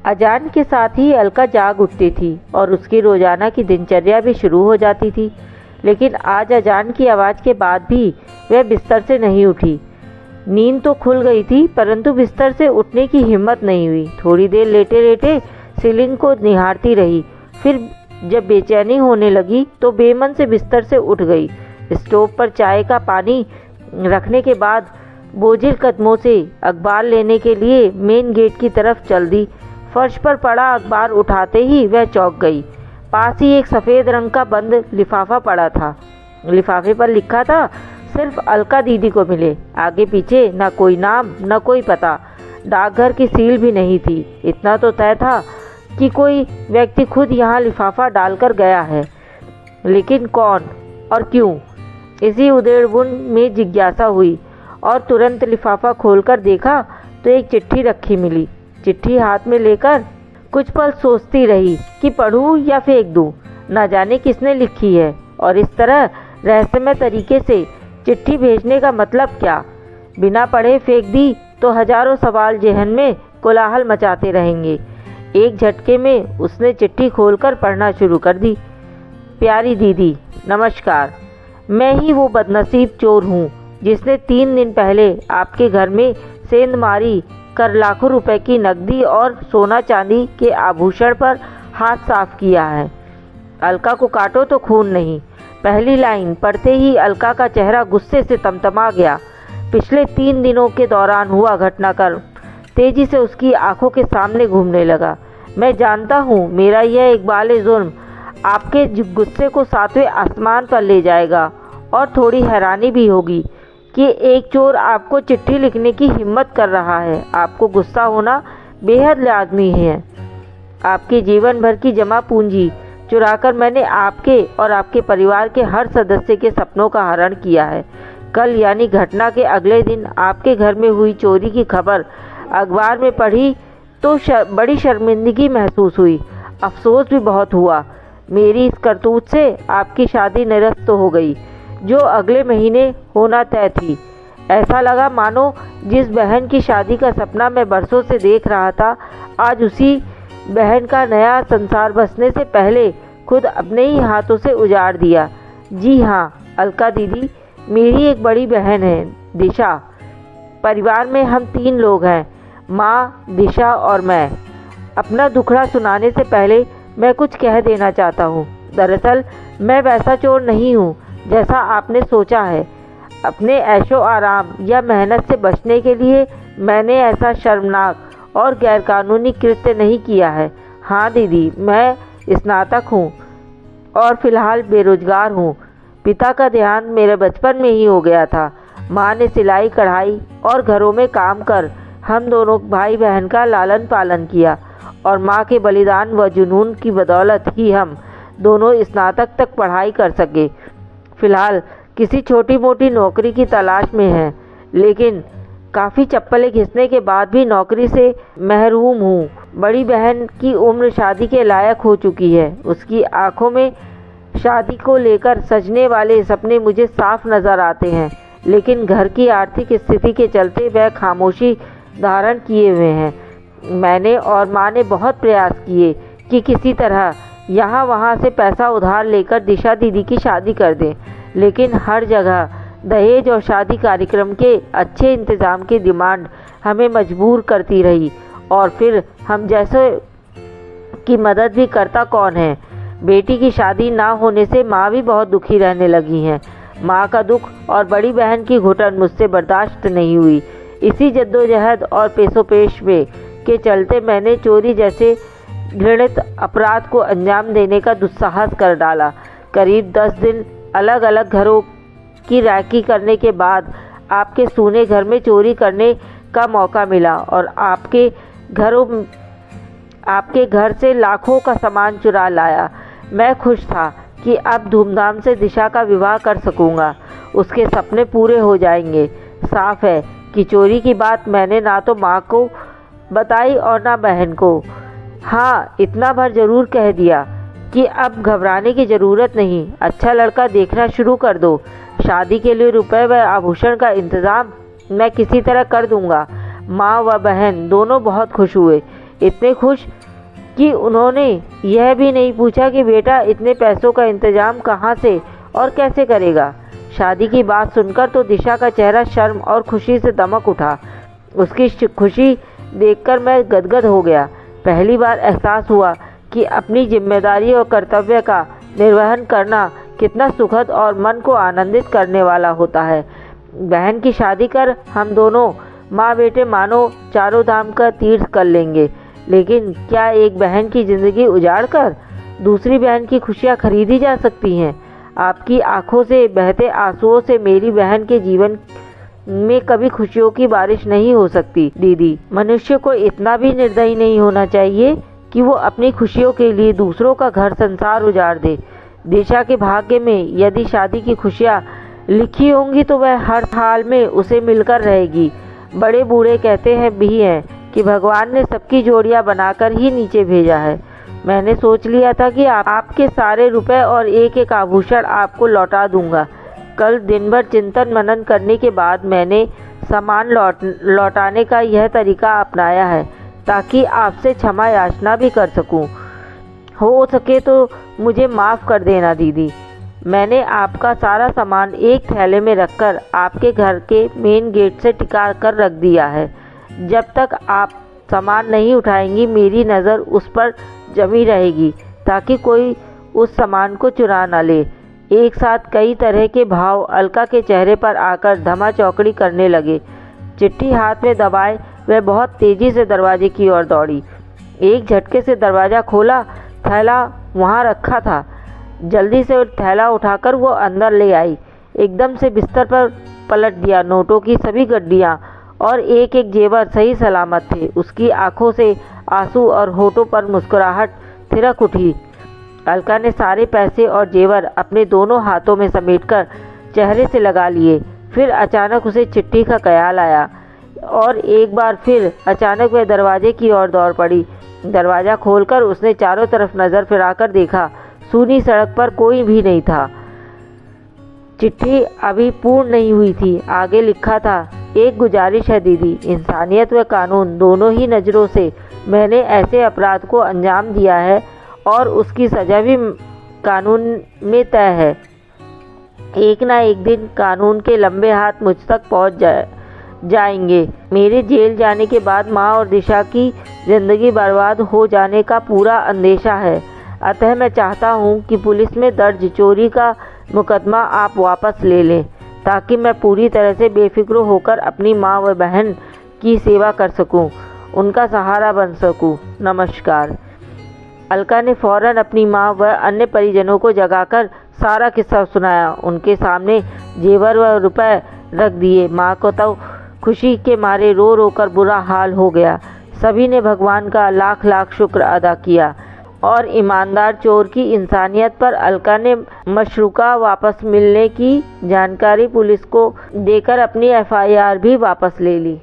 अजान के साथ ही अलका जाग उठती थी और उसकी रोजाना की दिनचर्या भी शुरू हो जाती थी। लेकिन आज अजान की आवाज़ के बाद भी वह बिस्तर से नहीं उठी। नींद तो खुल गई थी, परंतु बिस्तर से उठने की हिम्मत नहीं हुई। थोड़ी देर लेटे लेटे सीलिंग को निहारती रही। फिर जब बेचैनी होने लगी तो बेमन से बिस्तर से उठ गई। स्टोव पर चाय का पानी रखने के बाद बोझिल कदमों से अखबार लेने के लिए मेन गेट की तरफ चल दी। फर्श पर पड़ा अखबार उठाते ही वह चौंक गई। पास ही एक सफ़ेद रंग का बंद लिफाफा पड़ा था। लिफाफे पर लिखा था, सिर्फ अलका दीदी को मिले। आगे पीछे न कोई नाम न कोई पता, डाकघर की सील भी नहीं थी। इतना तो तय था कि कोई व्यक्ति खुद यहाँ लिफाफा डालकर गया है, लेकिन कौन और क्यों, इसी उधेड़बुन में जिज्ञासा हुई और तुरंत लिफाफा खोलकर देखा तो एक चिट्ठी रखी मिली। चिट्ठी हाथ में लेकर कुछ पल सोचती रही कि पढ़ूं या फेंक दूं। न जाने किसने लिखी है और इस तरह रहस्यमय तरीके से चिट्ठी भेजने का मतलब क्या। बिना पढ़े फेंक दी तो हजारों सवाल जहन में कोलाहल मचाते रहेंगे। एक झटके में उसने चिट्ठी खोलकर पढ़ना शुरू कर दी। प्यारी दीदी, नमस्कार। मैं ही वो बदनसीब चोर हूँ जिसने 3 दिन पहले आपके घर में सेंध मारी कर लाखों रुपए की नकदी और सोना चांदी के आभूषण पर हाथ साफ किया है। अलका को काटो तो खून नहीं। पहली लाइन पढ़ते ही अलका का चेहरा गुस्से से तमतमा गया। पिछले 3 दिनों के दौरान हुआ घटनाक्रम तेजी से उसकी आंखों के सामने घूमने लगा। मैं जानता हूँ मेरा यह इकबाल जुर्म आपके गुस्से को 7वें आसमान पर ले जाएगा और थोड़ी हैरानी भी होगी कि एक चोर आपको चिट्ठी लिखने की हिम्मत कर रहा है। आपको गुस्सा होना बेहद लाजमी है। आपके जीवन भर की जमा पूंजी चुराकर मैंने आपके और आपके परिवार के हर सदस्य के सपनों का हरण किया है। कल यानी घटना के अगले दिन आपके घर में हुई चोरी की खबर अखबार में पढ़ी तो बड़ी शर्मिंदगी महसूस हुई। अफसोस भी बहुत हुआ। मेरी इस करतूत से आपकी शादी निरस्त हो गई, जो अगले महीने होना तय थी। ऐसा लगा मानो जिस बहन की शादी का सपना मैं बरसों से देख रहा था, आज उसी बहन का नया संसार बसने से पहले खुद अपने ही हाथों से उजाड़ दिया। जी हाँ अलका दीदी, मेरी एक बड़ी बहन है दिशा। परिवार में हम 3 लोग हैं, माँ, दिशा और मैं। अपना दुखड़ा सुनाने से पहले मैं कुछ कह देना चाहता हूँ। दरअसल मैं वैसा चोर नहीं हूँ जैसा आपने सोचा है। अपने ऐशो आराम या मेहनत से बचने के लिए मैंने ऐसा शर्मनाक और गैरकानूनी कृत्य नहीं किया है। हाँ दीदी, मैं स्नातक हूँ और फिलहाल बेरोजगार हूँ। पिता का ध्यान मेरे बचपन में ही हो गया था। माँ ने सिलाई कढ़ाई और घरों में काम कर हम दोनों भाई बहन का लालन पालन किया और माँ के बलिदान व जुनून की बदौलत ही हम दोनों स्नातक तक पढ़ाई कर सके। फिलहाल किसी छोटी मोटी नौकरी की तलाश में हैं, लेकिन काफ़ी चप्पलें घिसने के बाद भी नौकरी से महरूम हूँ। बड़ी बहन की उम्र शादी के लायक हो चुकी है। उसकी आंखों में शादी को लेकर सजने वाले सपने मुझे साफ नज़र आते हैं, लेकिन घर की आर्थिक स्थिति के चलते वह खामोशी धारण किए हुए हैं। मैंने और माँ ने बहुत प्रयास किए कि किसी तरह यहाँ वहाँ से पैसा उधार लेकर दिशा दीदी की शादी कर दें, लेकिन हर जगह दहेज और शादी कार्यक्रम के अच्छे इंतज़ाम की डिमांड हमें मजबूर करती रही। और फिर हम जैसे की मदद भी करता कौन है। बेटी की शादी ना होने से माँ भी बहुत दुखी रहने लगी हैं। माँ का दुख और बड़ी बहन की घुटन मुझसे बर्दाश्त नहीं हुई। इसी जद्दोजहद और पेशोपेश में के चलते मैंने चोरी जैसे घृणित अपराध को अंजाम देने का दुस्साहस कर डाला। करीब 10 दिन अलग अलग घरों की रैकी करने के बाद आपके सूने घर में चोरी करने का मौका मिला और आपके घर से लाखों का सामान चुरा लाया। मैं खुश था कि अब धूमधाम से दिशा का विवाह कर सकूंगा। उसके सपने पूरे हो जाएंगे। साफ है कि चोरी की बात मैंने ना तो माँ को बताई और ना बहन को। हाँ, इतना भर जरूर कह दिया कि अब घबराने की ज़रूरत नहीं। अच्छा लड़का देखना शुरू कर दो। शादी के लिए रुपए व आभूषण का इंतज़ाम मैं किसी तरह कर दूंगा। माँ व बहन दोनों बहुत खुश हुए। इतने खुश कि उन्होंने यह भी नहीं पूछा कि बेटा इतने पैसों का इंतजाम कहाँ से और कैसे करेगा। शादी की बात सुनकर तो दिशा का चेहरा शर्म और खुशी से दमक उठा। उसकी खुशी देखकर मैं गदगद हो गया। पहली बार एहसास हुआ कि अपनी जिम्मेदारी और कर्तव्य का निर्वहन करना कितना सुखद और मन को आनंदित करने वाला होता है। बहन की शादी कर हम दोनों माँ बेटे मानो चारों धाम का तीर्थ कर लेंगे, लेकिन क्या एक बहन की ज़िंदगी उजाड़ कर दूसरी बहन की खुशियाँ खरीदी जा सकती हैं? आपकी आंखों से बहते आंसुओं से मेरी बहन के जीवन में कभी खुशियों की बारिश नहीं हो सकती दीदी। मनुष्य को इतना भी निर्दयी नहीं होना चाहिए कि वो अपनी खुशियों के लिए दूसरों का घर संसार उजाड़ दे। दिशा के भाग्य में यदि शादी की खुशियाँ लिखी होंगी तो वह हर हाल में उसे मिलकर रहेगी। बड़े बूढ़े कहते हैं भी हैं कि भगवान ने सबकी जोड़ियाँ बनाकर ही नीचे भेजा है। मैंने सोच लिया था कि आपके सारे रुपए और एक एक आभूषण आपको लौटा दूंगा। कल दिन भर चिंतन मनन करने के बाद मैंने सामान लौटाने का यह तरीका अपनाया है ताकि आपसे क्षमा याचना भी कर सकूं। हो सके तो मुझे माफ़ कर देना दीदी। मैंने आपका सारा सामान एक थैले में रखकर आपके घर के मेन गेट से टिका कर रख दिया है। जब तक आप सामान नहीं उठाएंगी मेरी नज़र उस पर जमी रहेगी ताकि कोई उस सामान को चुरा न ले। एक साथ कई तरह के भाव अलका के चेहरे पर आकर धमा चौकड़ी करने लगे। चिट्ठी हाथ में दबाए वह बहुत तेज़ी से दरवाजे की ओर दौड़ी। एक झटके से दरवाज़ा खोला, थैला वहाँ रखा था। जल्दी से थैला उठाकर वो अंदर ले आई। एकदम से बिस्तर पर पलट दिया। नोटों की सभी गड्डियाँ और एक एक जेवर सही सलामत थे। उसकी आंखों से आंसू और होठों पर मुस्कुराहट थिरक उठी। अलका ने सारे पैसे और जेवर अपने दोनों हाथों में समेटकर चेहरे से लगा लिए। फिर अचानक उसे चिट्ठी का ख्याल आया और एक बार फिर अचानक वह दरवाजे की ओर दौड़ पड़ी। दरवाज़ा खोलकर उसने चारों तरफ नज़र फिराकर देखा। सूनी सड़क पर कोई भी नहीं था। चिट्ठी अभी पूर्ण नहीं हुई थी। आगे लिखा था, एक गुजारिश है दीदी, इंसानियत व कानून दोनों ही नज़रों से मैंने ऐसे अपराध को अंजाम दिया है और उसकी सज़ा भी कानून में तय है। एक ना एक दिन कानून के लंबे हाथ मुझ तक पहुंच जाएंगे। मेरे जेल जाने के बाद माँ और दिशा की ज़िंदगी बर्बाद हो जाने का पूरा अंदेशा है। अतः मैं चाहता हूँ कि पुलिस में दर्ज चोरी का मुकदमा आप वापस ले लें ताकि मैं पूरी तरह से बेफिक्र होकर अपनी माँ व बहन की सेवा कर सकूँ, उनका सहारा बन सकूँ। नमस्कार। अलका ने फौरन अपनी माँ व अन्य परिजनों को जगाकर सारा किस्सा सुनाया। उनके सामने जेवर व रुपए रख दिए। माँ को तो खुशी के मारे रो रो कर बुरा हाल हो गया। सभी ने भगवान का लाख लाख शुक्र अदा किया और ईमानदार चोर की इंसानियत पर अलका ने मशरूका वापस मिलने की जानकारी पुलिस को देकर अपनी FIR भी वापस ले ली।